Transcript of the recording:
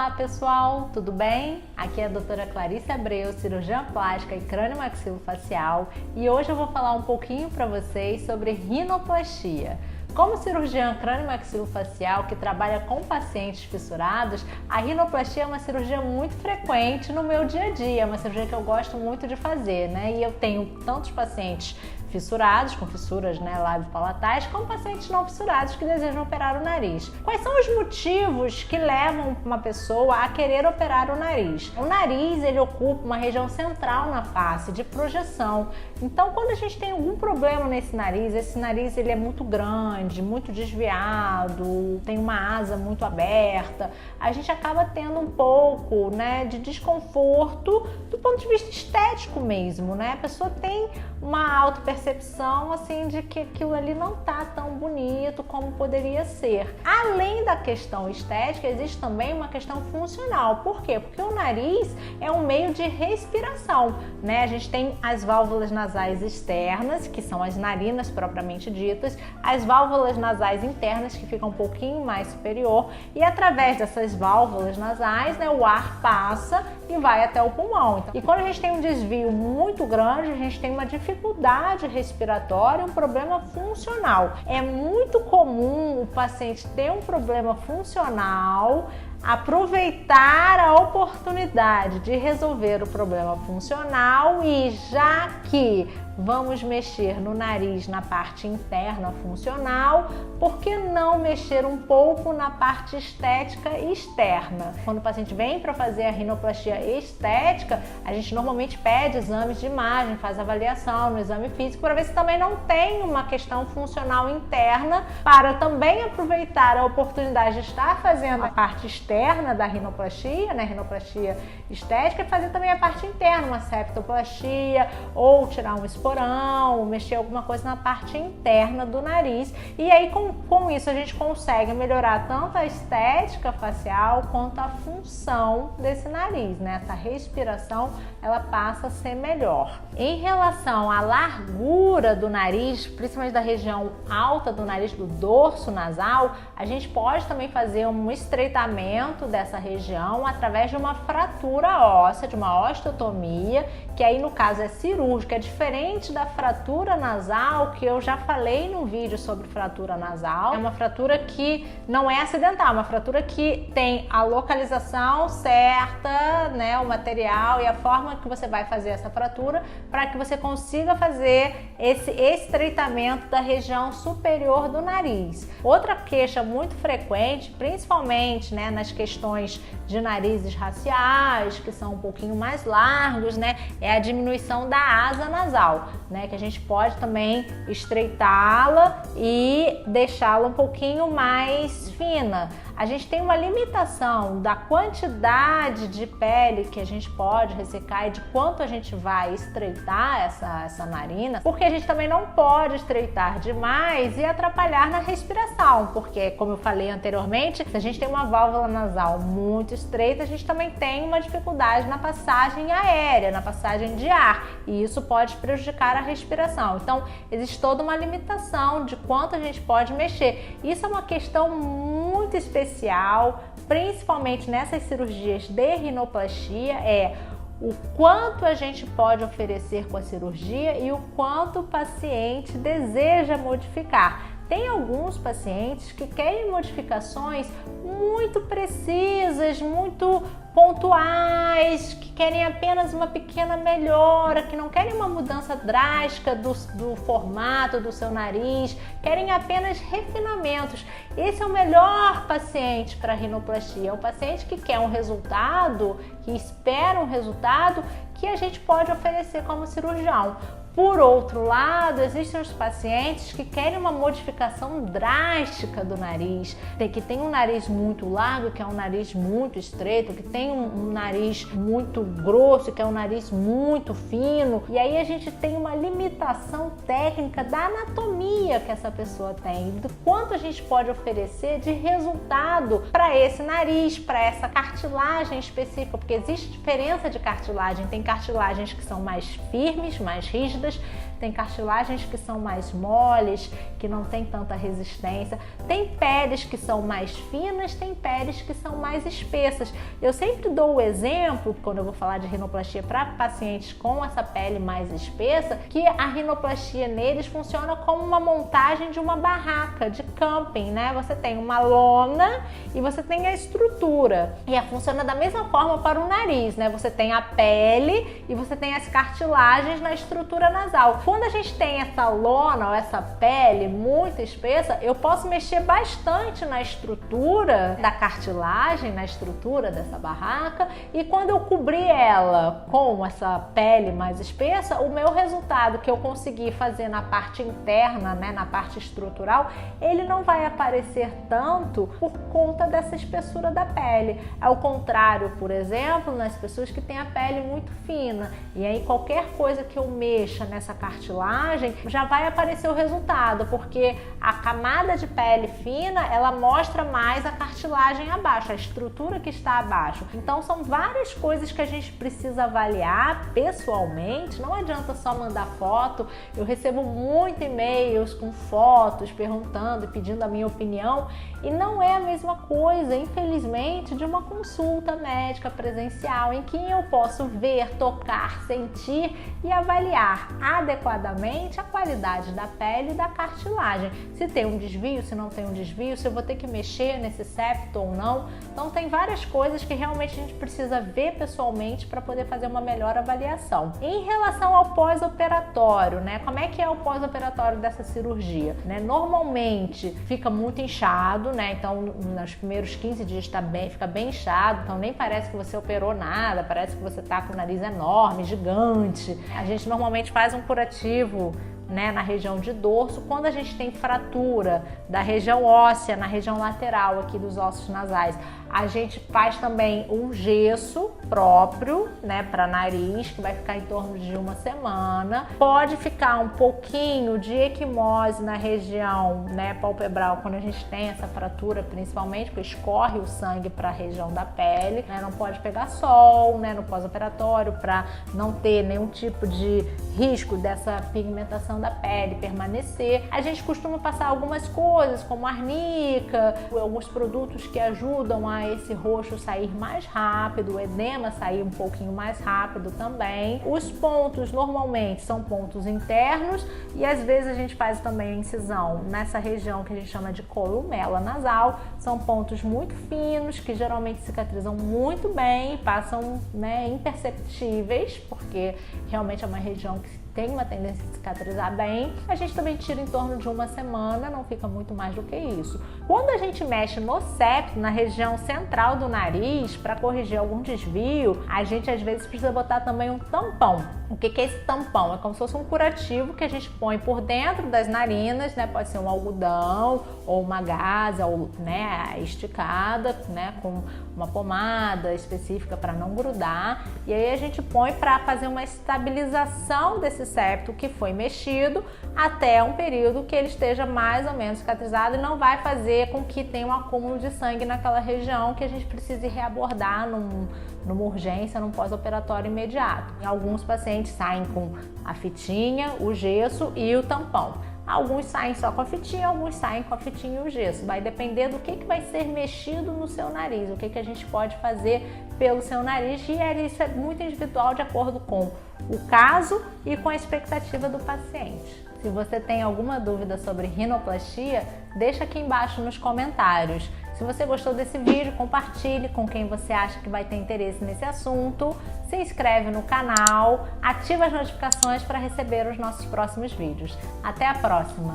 Olá pessoal, tudo bem? Aqui é a doutora Clarice Abreu, cirurgiã plástica e crânio-maxilofacial, e hoje eu vou falar um pouquinho para vocês sobre rinoplastia. Como cirurgiã crânio-maxilofacial que trabalha com pacientes fissurados, a rinoplastia é uma cirurgia muito frequente no meu dia a dia, é uma cirurgia que eu gosto muito de fazer, né? E eu tenho tantos pacientes fissurados, com fissuras lábio-palatais, como pacientes não fissurados que desejam operar o nariz. Quais são os motivos que levam uma pessoa a querer operar o nariz? O nariz, ele ocupa uma região central na face, de projeção. Então, quando a gente tem algum problema nesse nariz, esse nariz ele é muito grande, muito desviado, tem uma asa muito aberta, a gente acaba tendo um pouco, de desconforto do ponto de vista estético mesmo, né? A pessoa tem uma autopercepção assim de que aquilo ali não tá tão bonito como poderia ser. Além da questão estética, existe também uma questão funcional. Por quê? Porque o nariz é um meio de respiração, né? A gente tem as válvulas nasais externas, que são as narinas propriamente ditas, as válvulas nasais internas, que ficam um pouquinho mais superior, e através dessas válvulas nasais, o ar passa e vai até o pulmão. E quando a gente tem um desvio muito grande, a gente tem uma dificuldade respiratória, um problema funcional. É muito comum o paciente ter um problema funcional, aproveitar a oportunidade de resolver o problema funcional e, já que vamos mexer no nariz na parte interna funcional, por que não mexer um pouco na parte estética externa? Quando o paciente vem para fazer a rinoplastia estética, a gente normalmente pede exames de imagem, faz avaliação no exame físico para ver se também não tem uma questão funcional interna, para também aproveitar a oportunidade de estar fazendo a parte externa da rinoplastia, rinoplastia estética, e fazer também a parte interna, uma septoplastia, ou tirar um esporão, mexer alguma coisa na parte interna do nariz. E aí com isso a gente consegue melhorar tanto a estética facial quanto a função desse nariz, Essa respiração, ela passa a ser melhor. Em relação à largura do nariz, principalmente da região alta do nariz, do dorso nasal, a gente pode também fazer um estreitamento dessa região através de uma fratura óssea, de uma osteotomia, que aí no caso é cirúrgica, é diferente da fratura nasal, que eu já falei no vídeo sobre fratura nasal. É uma fratura que não é acidental, é uma fratura que tem a localização certa, o material e a forma que você vai fazer essa fratura, para que você consiga fazer esse estreitamento da região superior do nariz. Outra queixa muito frequente, principalmente nas questões de narizes raciais, que são um pouquinho mais largos, é a diminuição da asa nasal, que a gente pode também estreitá-la e deixá-la um pouquinho mais fina. A gente tem uma limitação da quantidade de pele que a gente pode ressecar e de quanto a gente vai estreitar essa narina, porque a gente também não pode estreitar demais e atrapalhar na respiração, porque, como eu falei anteriormente, se a gente tem uma válvula nasal muito estreita, a gente também tem uma dificuldade na passagem aérea, na passagem de ar, e isso pode prejudicar a respiração. Então, existe toda uma limitação de quanto a gente pode mexer. Isso é uma questão muito especial, principalmente nessas cirurgias de rinoplastia, o quanto a gente pode oferecer com a cirurgia e o quanto o paciente deseja modificar. Tem alguns pacientes que querem modificações muito precisas, muito pontuais, que querem apenas uma pequena melhora, que não querem uma mudança drástica do formato do seu nariz, querem apenas refinamentos. Esse é o melhor paciente para rinoplastia, é o paciente que quer um resultado, que espera um resultado que a gente pode oferecer como cirurgião. Por outro lado, existem os pacientes que querem uma modificação drástica do nariz, que tem um nariz muito largo, que é um nariz muito estreito, que tem um nariz muito grosso, que é um nariz muito fino, e aí a gente tem uma limitação técnica da anatomia que essa pessoa tem, do quanto a gente pode oferecer de resultado para esse nariz, para essa cartilagem específica, porque existe diferença de cartilagem, tem cartilagens que são mais firmes, mais rígidas, robustas, tem cartilagens que são mais moles, que não tem tanta resistência, tem peles que são mais finas, tem peles que são mais espessas. Eu sempre dou o exemplo, quando eu vou falar de rinoplastia para pacientes com essa pele mais espessa, que a rinoplastia neles funciona como uma montagem de uma barraca de camping, né? Você tem uma lona e você tem a estrutura. E funciona da mesma forma para o nariz, né? Você tem a pele e você tem as cartilagens na estrutura nasal. Quando a gente tem essa lona ou essa pele muito espessa, eu posso mexer bastante na estrutura da cartilagem, na estrutura dessa barraca, e quando eu cobrir ela com essa pele mais espessa, o meu resultado que eu conseguir fazer na parte interna, né, na parte estrutural, ele não vai aparecer tanto por conta dessa espessura da pele. Ao contrário, por exemplo, nas pessoas que têm a pele muito fina, e aí qualquer coisa que eu mexa nessa cartilagem já vai aparecer o resultado, porque a camada de pele fina, ela mostra mais a cartilagem abaixo, a estrutura que está abaixo. Então são várias coisas que a gente precisa avaliar pessoalmente. Não adianta só mandar foto. Eu recebo muito e-mails com fotos perguntando e pedindo a minha opinião, e não é a mesma coisa, infelizmente, de uma consulta médica presencial em que eu posso ver, tocar, sentir e avaliar adequadamente a qualidade da pele e da cartilagem. Se tem um desvio, se não tem um desvio, se eu vou ter que mexer nesse septo ou não. Então tem várias coisas que realmente a gente precisa ver pessoalmente para poder fazer uma melhor avaliação. Em relação ao pós-operatório, né? Como é que é o pós-operatório dessa cirurgia? Né? Normalmente fica muito inchado, né? Então nos primeiros 15 dias fica bem inchado, então nem parece que você operou nada, parece que você tá com o nariz enorme, gigante. A gente normalmente faz um curativo, né, na região de dorso. Quando a gente tem fratura da região óssea, na região lateral aqui dos ossos nasais, a gente faz também um gesso próprio, né, para nariz, que vai ficar em torno de uma semana. Pode ficar um pouquinho de equimose na região, né, palpebral, quando a gente tem essa fratura, principalmente, porque escorre o sangue para a região da pele, né? Não pode pegar sol, né, no pós-operatório, para não ter nenhum tipo de risco dessa pigmentação da pele permanecer. A gente costuma passar algumas coisas, como arnica, alguns produtos que ajudam a esse roxo sair mais rápido, o edema sair um pouquinho mais rápido também. Os pontos normalmente são pontos internos, e às vezes a gente faz também a incisão nessa região que a gente chama de columela nasal. São pontos muito finos que geralmente cicatrizam muito bem, passam, né, imperceptíveis, porque realmente é uma região que tem uma tendência a cicatrizar bem. A gente também tira em torno de uma semana, não fica muito mais do que isso. Quando a gente mexe no septo, na região central do nariz, para corrigir algum desvio, a gente às vezes precisa botar também um tampão. O que é esse tampão? É como se fosse um curativo que a gente põe por dentro das narinas, né? Pode ser um algodão ou uma gasa, ou, né, esticada, né, com uma pomada específica para não grudar. E aí a gente põe para fazer uma estabilização desse septo que foi mexido até um período que ele esteja mais ou menos cicatrizado, e não vai fazer com que tenha um acúmulo de sangue naquela região que a gente precise reabordar numa urgência, num pós-operatório imediato. E alguns pacientes saem com a fitinha, o gesso e o tampão. Alguns saem só com a fitinha, alguns saem com a fitinha e o gesso. Vai depender do que vai ser mexido no seu nariz, o que a gente pode fazer pelo seu nariz, e isso é muito individual de acordo com o caso e com a expectativa do paciente. Se você tem alguma dúvida sobre rinoplastia, deixa aqui embaixo nos comentários. Se você gostou desse vídeo, compartilhe com quem você acha que vai ter interesse nesse assunto, se inscreve no canal, ativa as notificações para receber os nossos próximos vídeos. Até a próxima!